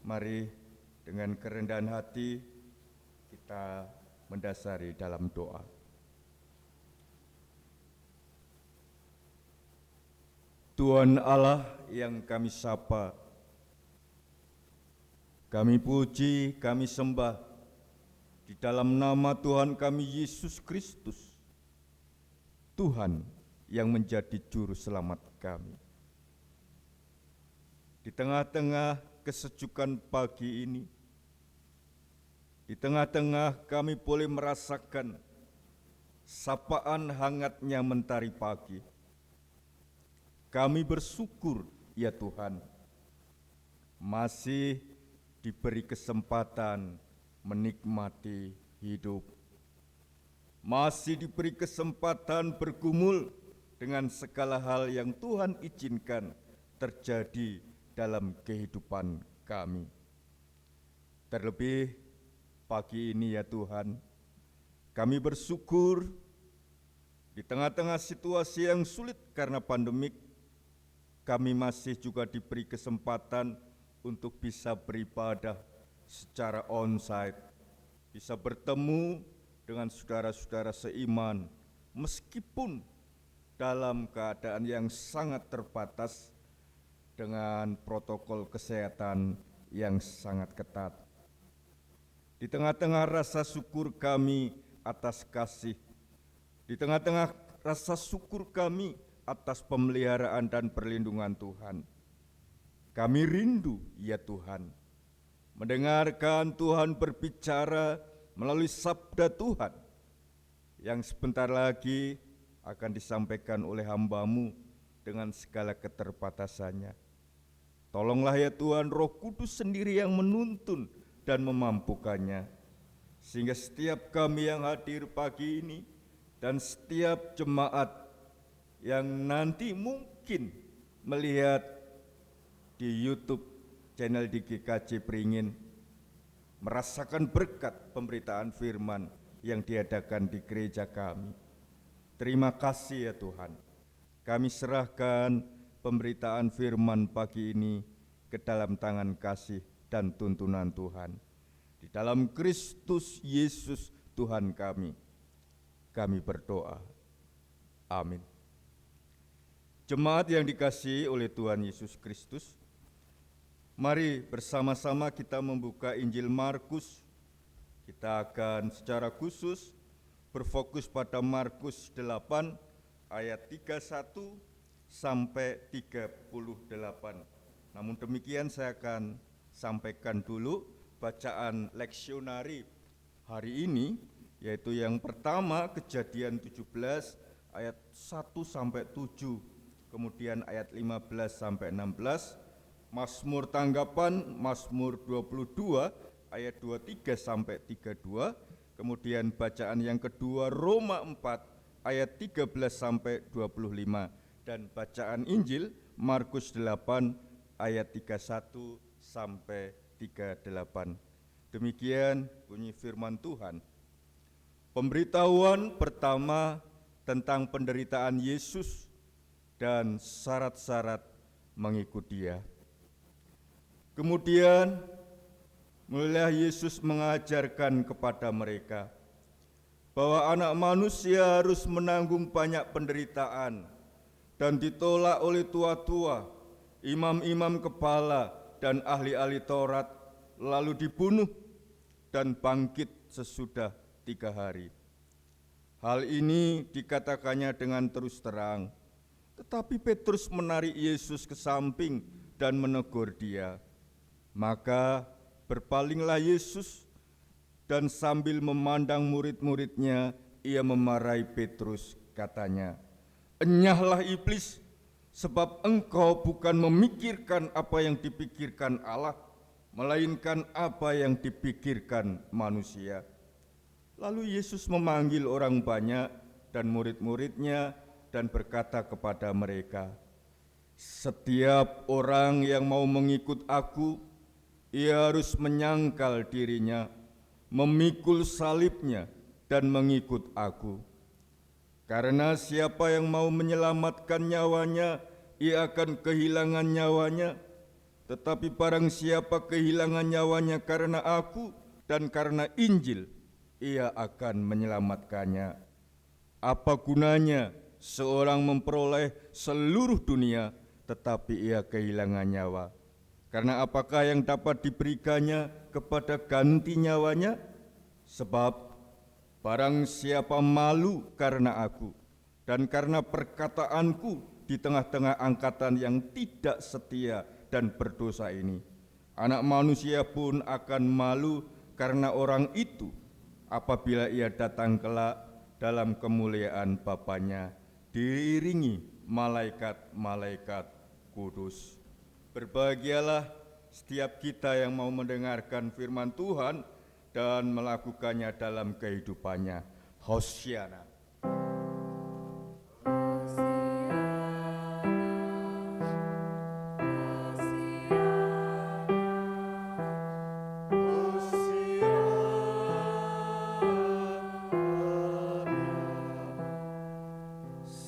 Mari dengan kerendahan hati kita mendasari dalam doa. Tuhan Allah yang kami sapa, kami puji, kami sembah di dalam nama Tuhan kami Yesus Kristus, Tuhan yang menjadi juru selamat kami. Di tengah-tengah kesejukan pagi ini, di tengah-tengah kami boleh merasakan sapaan hangatnya mentari pagi. Kami bersyukur ya Tuhan, masih diberi kesempatan menikmati hidup, masih diberi kesempatan bergumul dengan segala hal yang Tuhan izinkan terjadi dalam kehidupan kami. Terlebih pagi ini ya Tuhan, kami bersyukur di tengah-tengah situasi yang sulit karena pandemik, kami masih juga diberi kesempatan untuk bisa beribadah secara onsite, bisa bertemu dengan saudara-saudara seiman, meskipun dalam keadaan yang sangat terbatas dengan protokol kesehatan yang sangat ketat. Di tengah-tengah rasa syukur kami atas kasih, di tengah-tengah rasa syukur kami atas pemeliharaan dan perlindungan Tuhan, kami rindu ya Tuhan, mendengarkan Tuhan berbicara melalui sabda Tuhan yang sebentar lagi akan disampaikan oleh hamba-Mu dengan segala keterbatasannya. Tolonglah ya Tuhan, Roh Kudus sendiri yang menuntun dan memampukannya, sehingga setiap kami yang hadir pagi ini dan setiap jemaat yang nanti mungkin melihat di YouTube channel di GKJ Beringin merasakan berkat pemberitaan firman yang diadakan di gereja kami. Terima kasih ya Tuhan. Kami serahkan pemberitaan firman pagi ini ke dalam tangan kasih dan tuntunan Tuhan. Di dalam Kristus Yesus Tuhan kami berdoa. Amin. Jemaat yang dikasihi oleh Tuhan Yesus Kristus, mari bersama-sama kita membuka Injil Markus. Kita akan secara khusus berfokus pada Markus 8 ayat 31 sampai 38. Namun demikian saya akan sampaikan dulu bacaan leksionari hari ini, yaitu yang pertama Kejadian 17 ayat 1 sampai 7, kemudian ayat 15 sampai 16, Mazmur tanggapan Mazmur 22 ayat 23 sampai 32, kemudian bacaan yang kedua Roma 4 ayat 13 sampai 25, dan bacaan Injil Markus 8 ayat 31 sampai 38. Demikian bunyi firman Tuhan. Pemberitahuan pertama tentang penderitaan Yesus dan syarat-syarat mengikut Dia. Kemudian mulailah Yesus mengajarkan kepada mereka bahwa anak manusia harus menanggung banyak penderitaan dan ditolak oleh tua-tua, imam-imam kepala, dan ahli-ahli Taurat, lalu dibunuh dan bangkit sesudah 3 hari. Hal ini dikatakannya dengan terus terang, tetapi Petrus menarik Yesus ke samping dan menegur dia. Maka berpalinglah Yesus dan sambil memandang murid-muridnya, ia memarahi Petrus, katanya, "Enyahlah iblis, sebab engkau bukan memikirkan apa yang dipikirkan Allah, melainkan apa yang dipikirkan manusia." Lalu Yesus memanggil orang banyak dan murid-muridnya dan berkata kepada mereka, "Setiap orang yang mau mengikut aku, ia harus menyangkal dirinya, memikul salibnya, dan mengikut aku. Karena siapa yang mau menyelamatkan nyawanya, ia akan kehilangan nyawanya. Tetapi barang siapa kehilangan nyawanya karena aku dan karena Injil, ia akan menyelamatkannya. Apa gunanya seorang memperoleh seluruh dunia, tetapi ia kehilangan nyawa? Karena apakah yang dapat diberikannya kepada ganti nyawanya? Sebab barang siapa malu karena aku dan karena perkataanku di tengah-tengah angkatan yang tidak setia dan berdosa ini, Anak Manusia pun akan malu karena orang itu apabila ia datang kelak dalam kemuliaan Bapanya diiringi malaikat-malaikat kudus. Berbahagialah setiap kita yang mau mendengarkan firman Tuhan dan melakukannya dalam kehidupannya. Hosiana.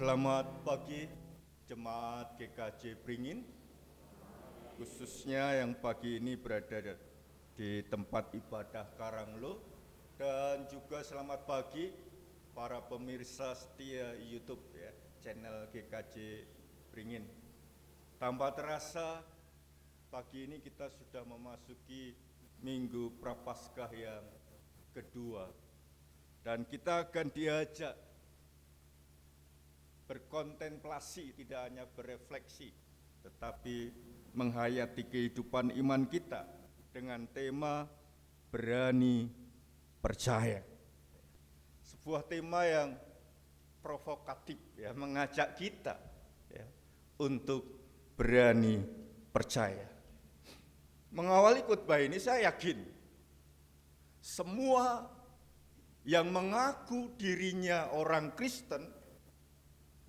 Selamat pagi Jemaat GKJ Beringin, khususnya yang pagi ini berada di tempat ibadah Karanglo, dan juga selamat pagi para pemirsa setia YouTube ya, channel GKJ Beringin. Tanpa terasa pagi ini kita sudah memasuki Minggu Prapaskah yang kedua, dan kita akan diajak berkontemplasi, tidak hanya berefleksi, tetapi menghayati kehidupan iman kita dengan tema berani percaya. Sebuah tema yang provokatif ya, mengajak kita ya, untuk berani percaya. Mengawali khotbah ini saya yakin semua yang mengaku dirinya orang Kristen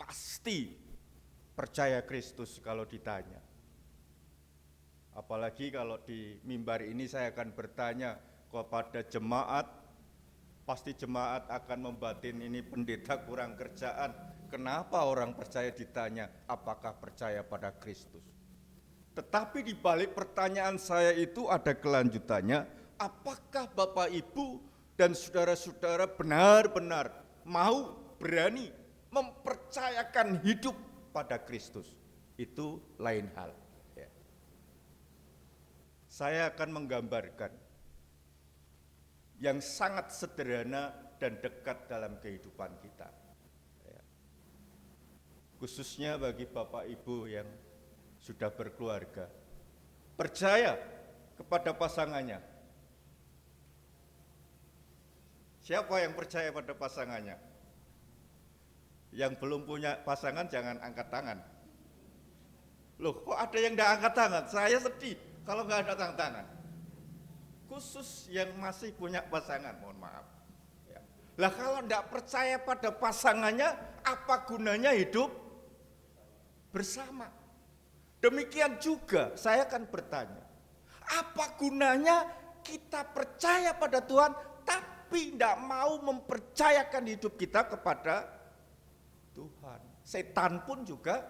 pasti percaya Kristus kalau ditanya. Apalagi kalau di mimbar ini saya akan bertanya kepada jemaat, pasti jemaat akan membatin ini pendeta kurang kerjaan. Kenapa orang percaya ditanya apakah percaya pada Kristus? Tetapi di balik pertanyaan saya itu ada kelanjutannya, apakah Bapak Ibu dan saudara-saudara benar-benar mau berani mempercayakan hidup pada Kristus? Itu lain hal ya. Saya akan menggambarkan yang sangat sederhana dan dekat dalam kehidupan kita ya. Khususnya bagi Bapak Ibu yang sudah berkeluarga, percaya kepada pasangannya. Siapa yang percaya pada pasangannya? Yang belum punya pasangan jangan angkat tangan. Loh, kok ada yang tidak angkat tangan? Saya sedih kalau nggak ada tangan. Khusus yang masih punya pasangan, mohon maaf. Ya. Lah kalau tidak percaya pada pasangannya, apa gunanya hidup bersama? Demikian juga saya akan bertanya, apa gunanya kita percaya pada Tuhan, tapi tidak mau mempercayakan hidup kita kepada Tuhan? Setan pun juga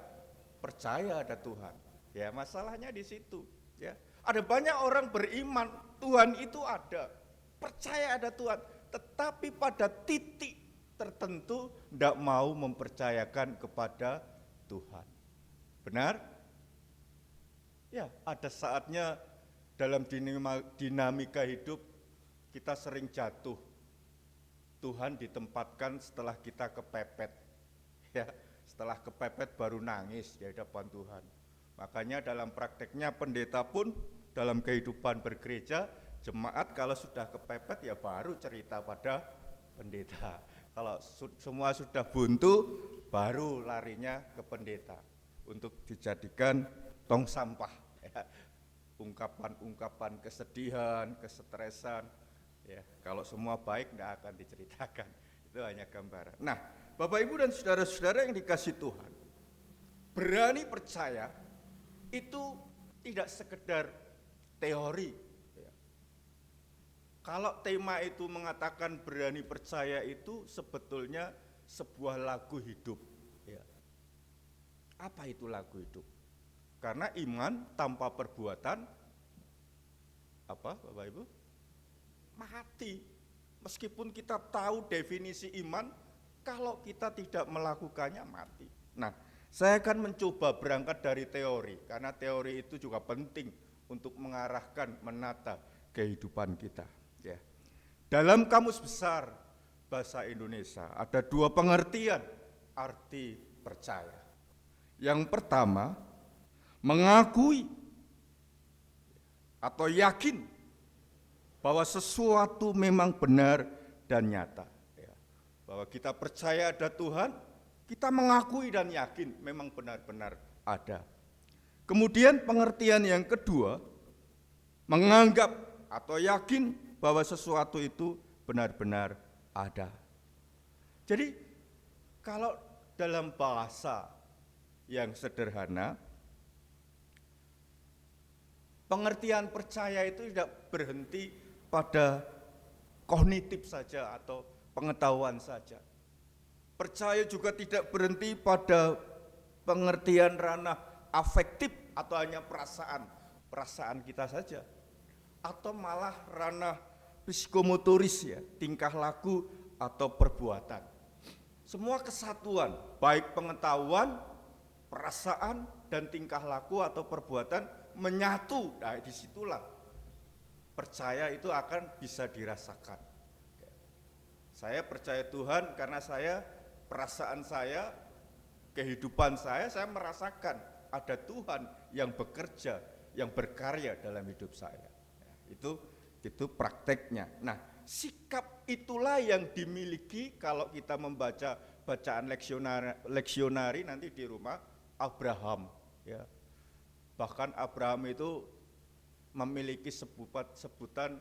percaya ada Tuhan. Ya, masalahnya di situ. Ya, ada banyak orang beriman Tuhan itu ada, percaya ada Tuhan, tetapi pada titik tertentu tidak mau mempercayakan kepada Tuhan. Benar? Ya, ada saatnya dalam dinamika hidup kita sering jatuh. Tuhan ditempatkan setelah kita kepepet. Ya, setelah kepepet baru nangis di hadapan Tuhan. Makanya dalam prakteknya pendeta pun dalam kehidupan bergereja, jemaat kalau sudah kepepet ya baru cerita pada pendeta. Kalau semua sudah buntu, baru larinya ke pendeta untuk dijadikan tong sampah ya. Ungkapan-ungkapan kesedihan, kesetresan ya, kalau semua baik tidak akan diceritakan. Itu hanya gambaran. Nah, Bapak Ibu dan saudara-saudara yang dikasih Tuhan, berani percaya itu tidak sekedar teori ya. Kalau tema itu mengatakan berani percaya, itu sebetulnya sebuah lagu hidup ya. Apa itu lagu hidup? Karena iman tanpa perbuatan apa Bapak Ibu? Mati. Meskipun kita tahu definisi iman, kalau kita tidak melakukannya mati. Nah, saya akan mencoba berangkat dari teori, karena teori itu juga penting untuk mengarahkan, menata kehidupan kita. Ya. Dalam Kamus Besar Bahasa Indonesia ada dua pengertian arti percaya. Yang pertama, mengakui atau yakin bahwa sesuatu memang benar dan nyata. Bahwa kita percaya ada Tuhan, kita mengakui dan yakin memang benar-benar ada. Kemudian pengertian yang kedua, menganggap atau yakin bahwa sesuatu itu benar-benar ada. Jadi kalau dalam bahasa yang sederhana, pengertian percaya itu tidak berhenti pada kognitif saja atau pengetahuan saja. Percaya juga tidak berhenti pada pengertian ranah afektif atau hanya perasaan kita saja. Atau malah ranah psikomotoris ya, tingkah laku atau perbuatan. Semua kesatuan, baik pengetahuan, perasaan, dan tingkah laku atau perbuatan menyatu. Nah, disitulah percaya itu akan bisa dirasakan. Saya percaya Tuhan karena perasaan saya, kehidupan saya merasakan ada Tuhan yang bekerja, yang berkarya dalam hidup saya. Itu prakteknya. Nah, sikap itulah yang dimiliki kalau kita membaca bacaan leksionari nanti di rumah Abraham. Ya. Bahkan Abraham itu memiliki sebutan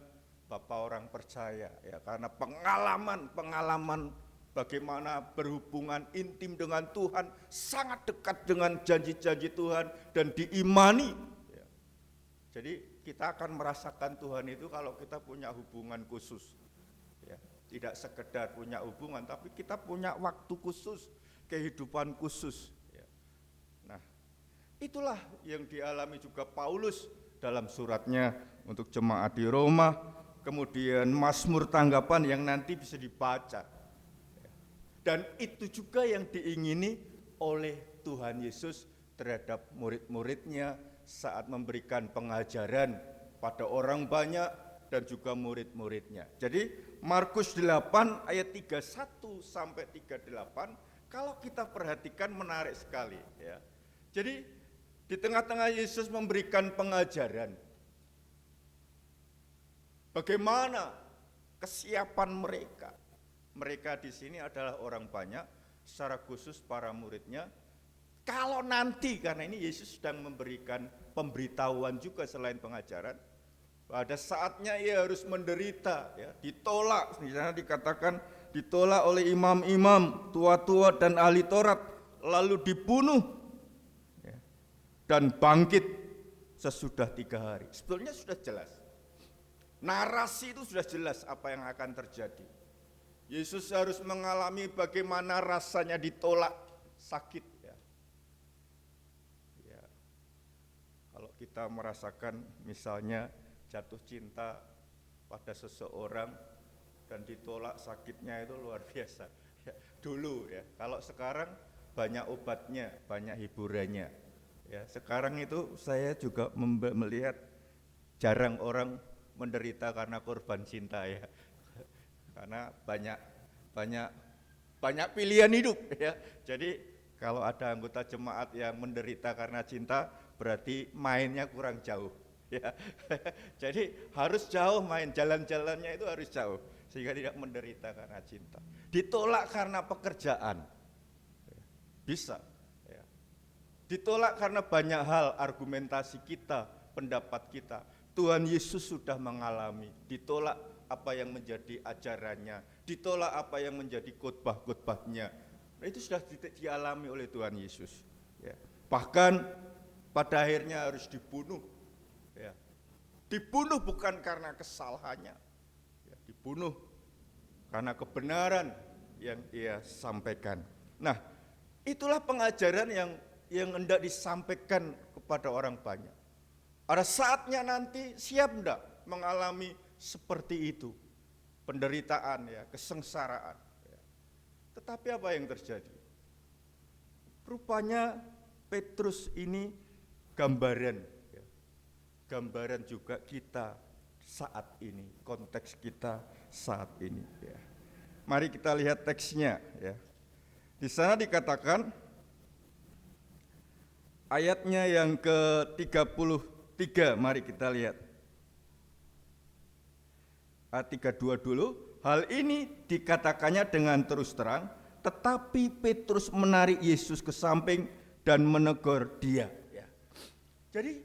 Bapak orang percaya, ya, karena pengalaman bagaimana berhubungan intim dengan Tuhan, sangat dekat dengan janji-janji Tuhan dan diimani. Ya. Jadi kita akan merasakan Tuhan itu kalau kita punya hubungan khusus. Ya. Tidak sekedar punya hubungan, tapi kita punya waktu khusus, kehidupan khusus. Ya. Nah, itulah yang dialami juga Paulus dalam suratnya untuk jemaat di Roma, kemudian Mazmur tanggapan yang nanti bisa dibaca. Dan itu juga yang diingini oleh Tuhan Yesus terhadap murid-muridnya saat memberikan pengajaran pada orang banyak dan juga murid-muridnya. Jadi Markus 8 ayat 31 sampai 38 kalau kita perhatikan menarik sekali ya. Jadi di tengah-tengah Yesus memberikan pengajaran, bagaimana kesiapan mereka. Mereka di sini adalah orang banyak, secara khusus para muridnya. Kalau nanti, karena ini Yesus sedang memberikan pemberitahuan juga selain pengajaran, pada saatnya ia harus menderita, ya, ditolak, misalnya dikatakan ditolak oleh imam-imam, tua-tua dan ahli Taurat, lalu dibunuh, dan bangkit sesudah 3 hari. Sebetulnya sudah jelas. Narasi itu sudah jelas apa yang akan terjadi. Yesus harus mengalami bagaimana rasanya ditolak, sakit. Ya. Ya. Kalau kita merasakan misalnya jatuh cinta pada seseorang dan ditolak, sakitnya itu luar biasa. Ya, dulu ya. Kalau sekarang banyak obatnya, banyak hiburannya. Ya, sekarang itu saya juga melihat jarang orang menderita karena korban cinta ya, karena banyak pilihan hidup ya. Jadi kalau ada anggota jemaat yang menderita karena cinta, berarti mainnya kurang jauh ya. Jadi harus jauh main, jalan-jalannya itu harus jauh sehingga tidak menderita karena cinta. Ditolak karena pekerjaan, bisa. Ditolak karena banyak hal, argumentasi kita, pendapat kita. Tuhan Yesus sudah mengalami, ditolak apa yang menjadi ajarannya, ditolak apa yang menjadi khotbah-khotbahnya. Nah, itu sudah dialami oleh Tuhan Yesus. Ya. Bahkan pada akhirnya harus dibunuh. Ya. Dibunuh bukan karena kesalahannya, ya, dibunuh karena kebenaran yang ia sampaikan. Nah, itulah pengajaran yang hendak disampaikan kepada orang banyak. Ada saatnya nanti siap enggak mengalami seperti itu, penderitaan ya, kesengsaraan. Ya. Tetapi apa yang terjadi? Rupanya Petrus ini gambaran, ya. Gambaran juga kita saat ini, konteks kita saat ini. Ya. Mari kita lihat teksnya. Ya. Di sana dikatakan ayatnya yang ke-33, mari kita lihat. Ayat 32 dulu. Hal ini dikatakannya dengan terus terang, tetapi Petrus menarik Yesus ke samping dan menegur dia. Ya. Jadi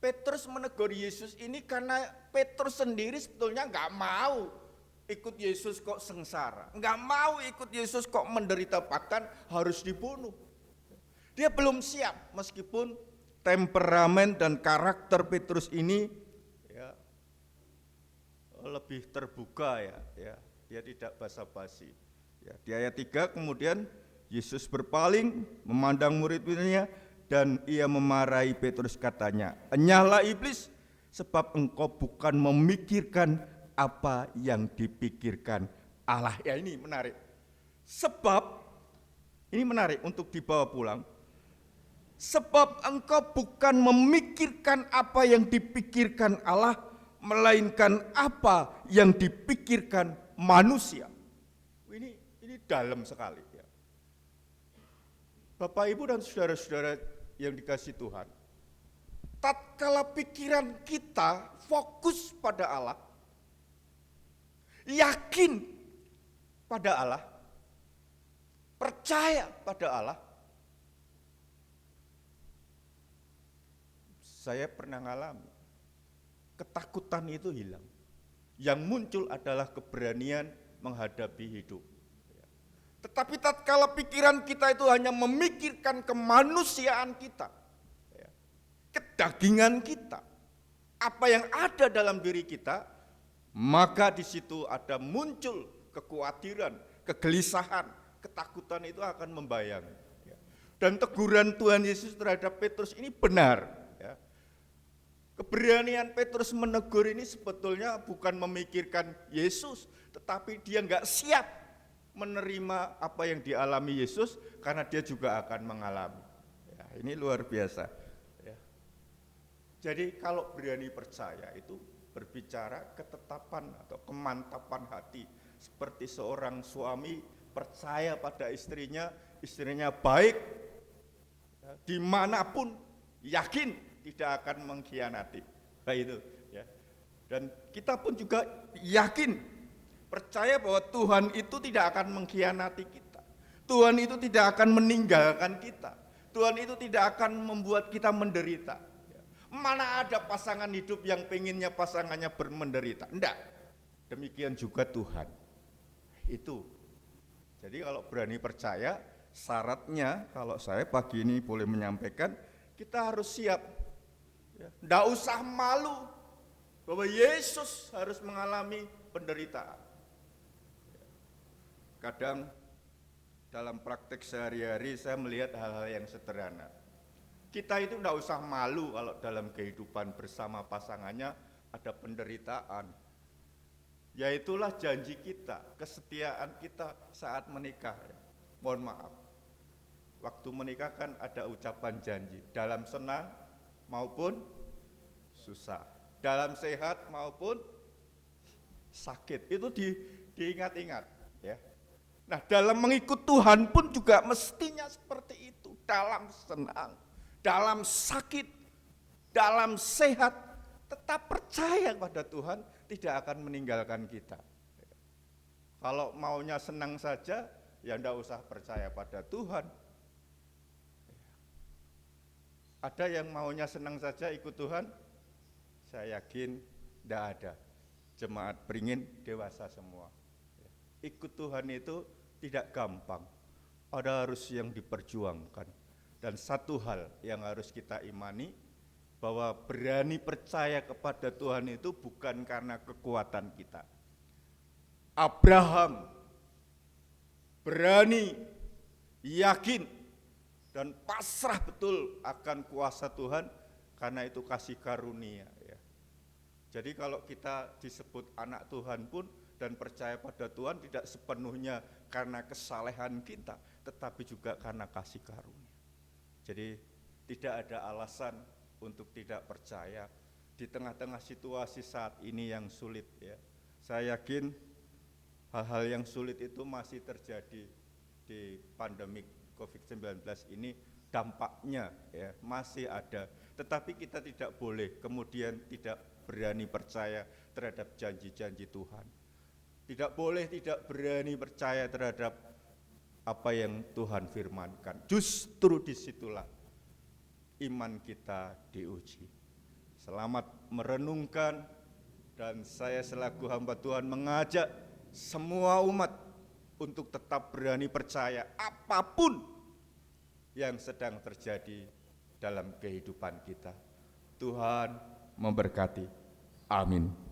Petrus menegur Yesus ini karena Petrus sendiri sebetulnya nggak mau ikut Yesus kok sengsara, nggak mau ikut Yesus kok menderita, bahkan harus dibunuh. Dia belum siap, meskipun temperamen dan karakter Petrus ini ya, lebih terbuka ya, dia tidak basa-basi. Ya, di ayat 3 kemudian Yesus berpaling memandang murid-muridnya dan ia memarahi Petrus, katanya, "Enyahlah iblis, sebab engkau bukan memikirkan apa yang dipikirkan Allah." Ya, ini menarik. Sebab ini menarik untuk dibawa pulang. Sebab engkau bukan memikirkan apa yang dipikirkan Allah, melainkan apa yang dipikirkan manusia. Ini dalam sekali ya. Bapak, Ibu dan saudara-saudara yang dikasihi Tuhan, tatkala pikiran kita fokus pada Allah, yakin pada Allah, percaya pada Allah, saya pernah mengalami ketakutan itu hilang. Yang muncul adalah keberanian menghadapi hidup. Tetapi tatkala pikiran kita itu hanya memikirkan kemanusiaan kita, kedagingan kita, apa yang ada dalam diri kita, maka di situ ada muncul kekhawatiran, kegelisahan, ketakutan itu akan membayang. Dan teguran Tuhan Yesus terhadap Petrus ini benar. Keberanian Petrus menegur ini sebetulnya bukan memikirkan Yesus, tetapi dia nggak siap menerima apa yang dialami Yesus karena dia juga akan mengalami. Ya, ini luar biasa. Ya. Jadi kalau berani percaya itu berbicara ketetapan atau kemantapan hati, seperti seorang suami percaya pada istrinya baik ya, dimanapun, yakin tidak akan mengkhianati. Nah, itu ya. Dan kita pun juga yakin, percaya bahwa Tuhan itu tidak akan mengkhianati kita. Tuhan itu tidak akan meninggalkan kita. Tuhan itu tidak akan membuat kita menderita. Mana ada pasangan hidup yang pengennya pasangannya menderita? Enggak. Demikian juga Tuhan. Itu. Jadi kalau berani percaya, syaratnya kalau saya pagi ini boleh menyampaikan, kita harus siap. Enggak usah malu bahwa Yesus harus mengalami penderitaan. Kadang dalam praktek sehari-hari saya melihat hal-hal yang sederhana. Kita itu enggak usah malu kalau dalam kehidupan bersama pasangannya ada penderitaan. Yaitulah janji kita, kesetiaan kita saat menikah. Mohon maaf, waktu menikah kan ada ucapan janji, dalam senang maupun susah, dalam sehat maupun sakit, itu diingat-ingat ya. Nah, dalam mengikut Tuhan pun juga mestinya seperti itu, dalam senang, dalam sakit, dalam sehat, tetap percaya pada Tuhan tidak akan meninggalkan kita. Kalau maunya senang saja, ya enggak usah percaya pada Tuhan. Ada yang maunya senang saja ikut Tuhan? Saya yakin tidak ada. Jemaat beringin dewasa semua. Ikut Tuhan itu tidak gampang. Ada harus yang diperjuangkan. Dan satu hal yang harus kita imani, bahwa berani percaya kepada Tuhan itu bukan karena kekuatan kita. Abraham berani, yakin dan pasrah betul akan kuasa Tuhan, karena itu kasih karunia ya. Jadi kalau kita disebut anak Tuhan pun dan percaya pada Tuhan tidak sepenuhnya karena kesalehan kita, tetapi juga karena kasih karunia. Jadi tidak ada alasan untuk tidak percaya di tengah-tengah situasi saat ini yang sulit ya. Saya yakin hal-hal yang sulit itu masih terjadi di pandemi COVID-19 ini, dampaknya ya masih ada. Tetapi kita tidak boleh kemudian tidak berani percaya terhadap janji-janji Tuhan. Tidak boleh tidak berani percaya terhadap apa yang Tuhan firmankan. Justru disitulah iman kita diuji. Selamat merenungkan, dan saya selaku hamba Tuhan mengajak semua umat untuk tetap berani percaya apapun yang sedang terjadi dalam kehidupan kita. Tuhan memberkati. Amin.